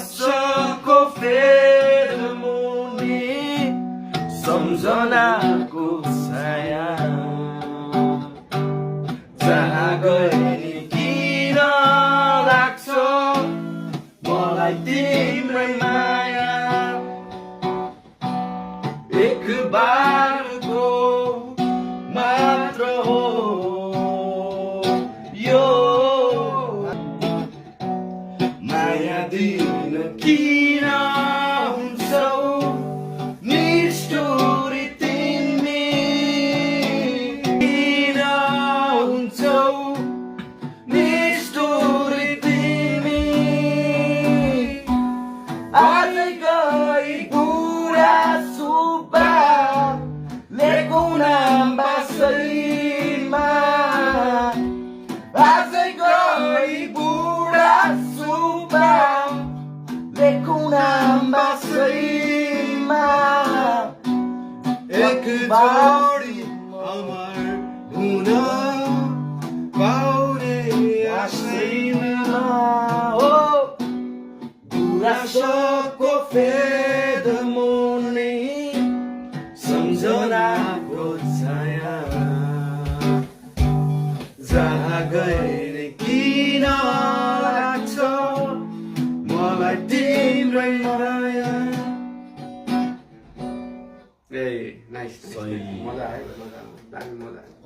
गुराँसको फेदमुनि सम्झनाको छाया जहाँ गए नि किन लाग्छ मलाई तिम्रै माया एक बारको मात्र हो यो माया दिन किन हुन्छौ निष्ठुरी तिमी किन हुन्छौ निष्ठुरी तिमी आजै गई बुढा सुब्बा लेखौँ नाम बासैमा आजै गई बुढा सुब्बा लेखौँ नाम बासैमा एक जोडी अमर हुन पाउने आशैमा गुराँसको फेदमुनि सम्झनाको छाया जहाँ गए नि किन लाग्छ मलाई तिम्रै माया ए नाइस मजा आयो दामी मजा आयो